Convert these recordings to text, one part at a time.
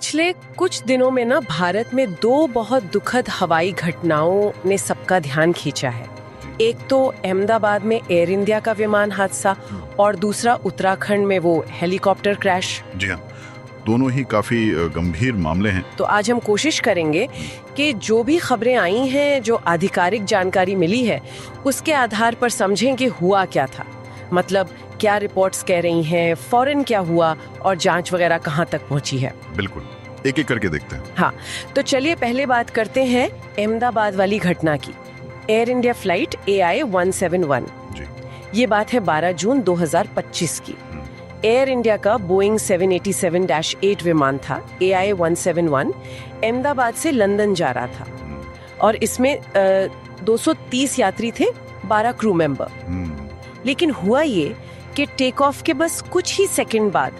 पिछले कुछ दिनों में ना भारत में दो बहुत दुखद हवाई घटनाओं ने सबका ध्यान खींचा है। एक तो अहमदाबाद में एयर इंडिया का विमान हादसा और दूसरा उत्तराखंड में वो हेलीकॉप्टर क्रैश। जी हाँ, दोनों ही काफी गंभीर मामले हैं। तो आज हम कोशिश करेंगे कि जो भी खबरें आई हैं, जो आधिकारिक जानकारी मिली है, उसके आधार पर समझें कि हुआ क्या था। मतलब क्या रिपोर्ट्स कह रही हैं, फौरन क्या हुआ और जांच वगैरह कहां तक पहुंची है। बिल्कुल, एक एक करके देखते हैं। हाँ, तो चलिए पहले बात करते हैं अहमदाबाद वाली घटना की। Air India flight AI 171। जी। ये बात है 12 जून 2025 की। एयर इंडिया का बोइंग 787-8 विमान था। AI 171 अहमदाबाद से लंदन जा रहा था और इसमें 230 यात्री थे, 12 क्रू मेंबर। लेकिन हुआ ये कि टेक ऑफ के बस कुछ ही सेकंड बाद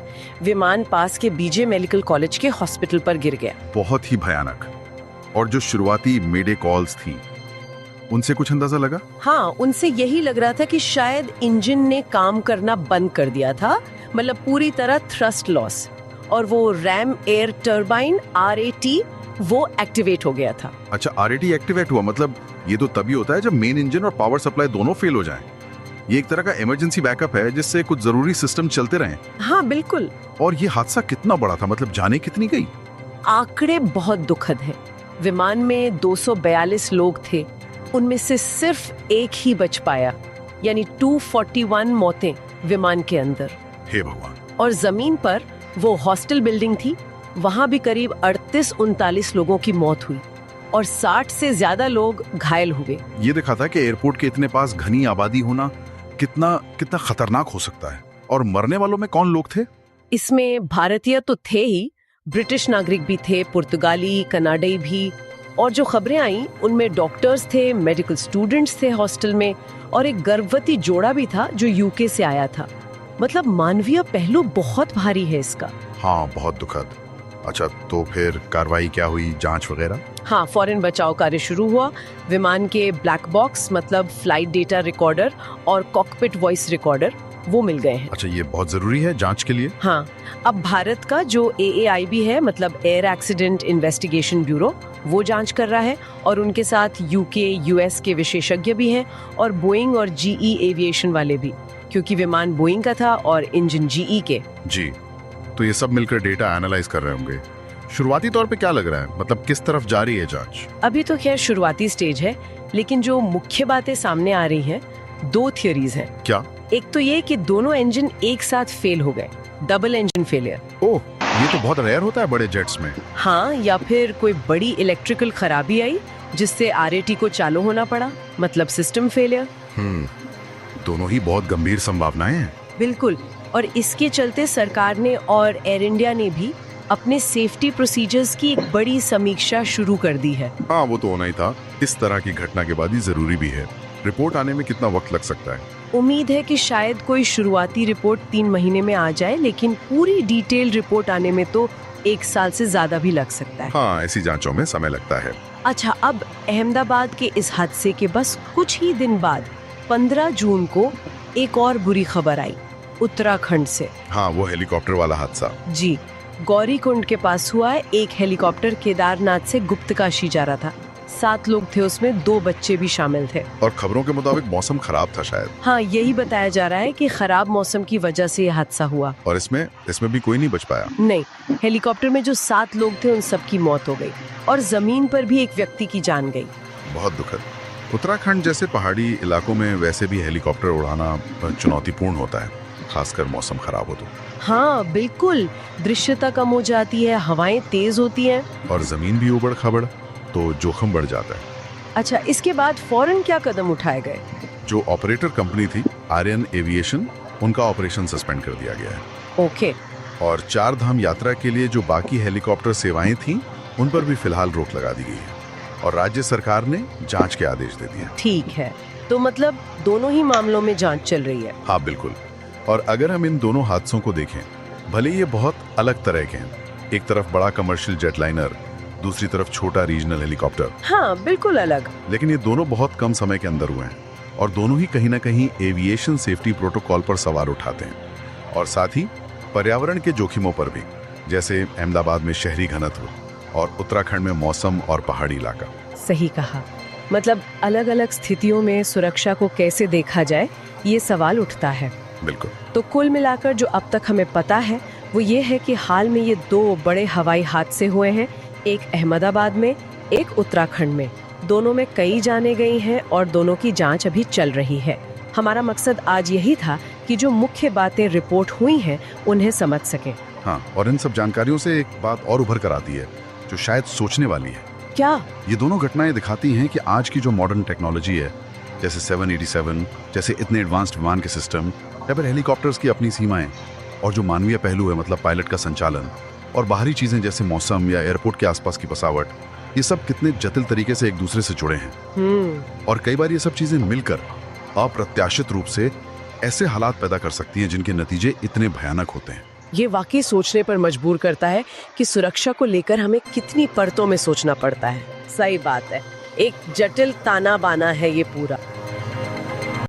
विमान पास के बीजे मेडिकल कॉलेज के हॉस्पिटल पर गिर गया। बहुत ही भयानक। और जो शुरुआती मेडे कॉल्स थी, उनसे कुछ अंदाजा लगा? हाँ, उनसे यही लग रहा था कि शायद इंजन ने काम करना बंद कर दिया था, मतलब पूरी तरह थ्रस्ट लॉस, और वो रैम एयर टर्बाइन RAT वो एक्टिवेट हो गया था। अच्छा, RAT एक्टिवेट हुआ, मतलब ये तो तभी होता है जब मेन इंजन और पावर सप्लाई दोनों फेल हो जाएं। ये एक तरह का इमरजेंसी बैकअप है जिससे कुछ जरूरी सिस्टम चलते रहें। हाँ बिल्कुल। और ये हादसा कितना बड़ा था, मतलब जाने कितनी गई? आंकड़े बहुत दुखद हैं। विमान में 242 लोग थे, उनमें से सिर्फ एक ही बच पाया, यानी 241 मौतें विमान के अंदर। हे भगवान। और जमीन पर वो हॉस्टल बिल्डिंग थी, वहां भी करीब 38-39 लोगों की मौत हुई और 60 से ज्यादा लोग घायल हुए। ये दिखा था कि एयरपोर्ट के इतने पास घनी आबादी होना कितना खतरनाक हो सकता है। और मरने वालों में कौन लोग थे? इसमें भारतीय तो थे ही, ब्रिटिश नागरिक भी थे, पुर्तगाली, कनाडाई भी। और जो खबरें आई उनमें डॉक्टर्स थे, मेडिकल स्टूडेंट्स थे हॉस्टल में, और एक गर्भवती जोड़ा भी था जो UK से आया था। मतलब मानवीय पहलू बहुत भारी है इसका। हाँ, बहुत दुखद। अच्छा, तो फिर कार्रवाई क्या हुई, जांच वगैरह? हाँ, फौरन बचाव कार्य शुरू हुआ। विमान के ब्लैक बॉक्स, मतलब फ्लाइट डेटा रिकॉर्डर और कॉकपिट वॉइस रिकॉर्डर, वो मिल गए हैं। अच्छा, ये बहुत जरूरी है जांच के लिए। हाँ, अब भारत का जो AAIB है, मतलब एयर एक्सीडेंट इन्वेस्टिगेशन ब्यूरो, वो जांच कर रहा है और उनके साथ UK, US के विशेषज्ञ भी हैं और बोइंग और GE एविएशन वाले भी, क्योंकि विमान बोइंग का था और इंजन GE के। जी, तो ये सब मिलकर डेटा एनालाइज कर रहे होंगे। शुरुआती तौर पे क्या लग रहा है, मतलब किस तरफ जा रही है जांच? अभी तो खैर शुरुआती स्टेज है, लेकिन जो मुख्य बातें सामने आ रही हैं, 2 थियरीज हैं। क्या? एक तो ये कि दोनों इंजन एक साथ फेल हो गए, डबल इंजन फेलियर। ओह, ये तो बहुत रेयर होता है बड़े जेट्स में। हाँ, या फिर कोई बड़ी इलेक्ट्रिकल खराबी आई जिससे RAT को चालू होना पड़ा, मतलब सिस्टम फेलियर। दोनों ही बहुत गंभीर संभावनाएं हैं। बिल्कुल, और इसके चलते सरकार ने और एयर इंडिया ने भी अपने सेफ्टी प्रोसीजर्स की एक बड़ी समीक्षा शुरू कर दी है। हाँ, वो तो होना ही था। इस तरह की घटना के बाद ही जरूरी भी है। रिपोर्ट आने में कितना वक्त लग सकता है? उम्मीद है कि शायद कोई शुरुआती रिपोर्ट 3 महीने में आ जाए, लेकिन पूरी डिटेल रिपोर्ट आने में तो 1 साल से ज्यादा भी लग सकता है। हाँ, ऐसी जांचों में समय लगता है। अच्छा, अब अहमदाबाद के इस हादसे के बस कुछ ही दिन बाद 15 जून को एक और बुरी खबर आई उत्तराखंड से। हाँ, वो हेलीकॉप्टर वाला हादसा। जी, गौरीकुंड के पास हुआ है। एक हेलीकॉप्टर केदारनाथ से गुप्तकाशी जा रहा था, 7 लोग थे उसमें, 2 बच्चे भी शामिल थे। और खबरों के मुताबिक मौसम खराब था शायद। हाँ, यही बताया जा रहा है कि खराब मौसम की वजह से यह हादसा हुआ। और इसमें भी कोई नहीं बच पाया? नहीं, हेलीकॉप्टर में जो 7 लोग थे उन सबकी मौत हो गई और जमीन पर भी एक व्यक्ति की जान गई। बहुत दुखद। उत्तराखंड जैसे पहाड़ी इलाकों में वैसे भी हेलीकॉप्टर उड़ाना चुनौतीपूर्ण होता है, खासकर मौसम खराब हो तो। हाँ बिल्कुल, दृश्यता कम हो जाती है, हवाएं तेज होती हैं और जमीन भी उबड़ खाबड़, तो जोखिम बढ़ जाता है। अच्छा, इसके बाद फौरन क्या कदम उठाए गए? जो ऑपरेटर कंपनी थी आर्यन एविएशन, उनका ऑपरेशन सस्पेंड कर दिया गया है। ओके। और 4 धाम यात्रा के लिए जो बाकी हेलीकॉप्टर सेवाएं थीं, उन पर भी फिलहाल रोक लगा दी गई है और राज्य सरकार ने जांच के आदेश दे दिए। ठीक है, तो मतलब दोनों ही मामलों में जांच चल रही है। हाँ बिल्कुल। और अगर हम इन दोनों हादसों को देखें, भले ये बहुत अलग तरह के हैं, एक तरफ बड़ा कमर्शियल जेटलाइनर, दूसरी तरफ छोटा रीजनल हेलीकॉप्टर। हाँ बिल्कुल अलग, लेकिन ये दोनों बहुत कम समय के अंदर हुए हैं और दोनों ही कहीं ना कहीं एविएशन सेफ्टी प्रोटोकॉल पर सवाल उठाते हैं और साथ ही पर्यावरण के जोखिमों पर भी। जैसे अहमदाबाद में शहरी घनत्व और उत्तराखंड में मौसम और पहाड़ी इलाका। सही कहा। मतलब अलग अलग स्थितियों में सुरक्षा को कैसे देखा जाए, ये सवाल उठता है। बिल्कुल। तो कुल मिलाकर जो अब तक हमें पता है वो ये है कि हाल में ये 2 बड़े हवाई हादसे हुए हैं, एक अहमदाबाद में, एक उत्तराखंड में। दोनों में कई जानें गई हैं और दोनों की जांच अभी चल रही है। हमारा मकसद आज यही था कि जो मुख्य बातें रिपोर्ट हुई हैं उन्हें समझ सकें। हाँ, और इन सब जानकारियों से एक बात और उभर कर आती है जो शायद सोचने वाली है। क्या? ये दोनों घटनाएं दिखाती हैं कि आज की जो मॉडर्न टेक्नोलॉजी है, जैसे 787 जैसे इतने एडवांस्ड विमान के सिस्टम, या फिर हेलीकॉप्टर्स की अपनी सीमाएं, और जो मानवीय पहलू है मतलब पायलट का संचालन, और बाहरी चीजें जैसे मौसम या एयरपोर्ट के आसपास की बसावट, ये सब कितने जटिल तरीके से एक दूसरे से जुड़े हैं। और कई बार ये सब चीजें मिलकर अप्रत्याशित रूप से ऐसे हालात पैदा कर सकती हैं जिनके नतीजे इतने भयानक होते हैं। ये वाकई सोचने पर मजबूर करता है कि सुरक्षा को लेकर हमें कितनी परतों में सोचना पड़ता है। सही बात है, एक जटिल ताना बाना है ये पूरा।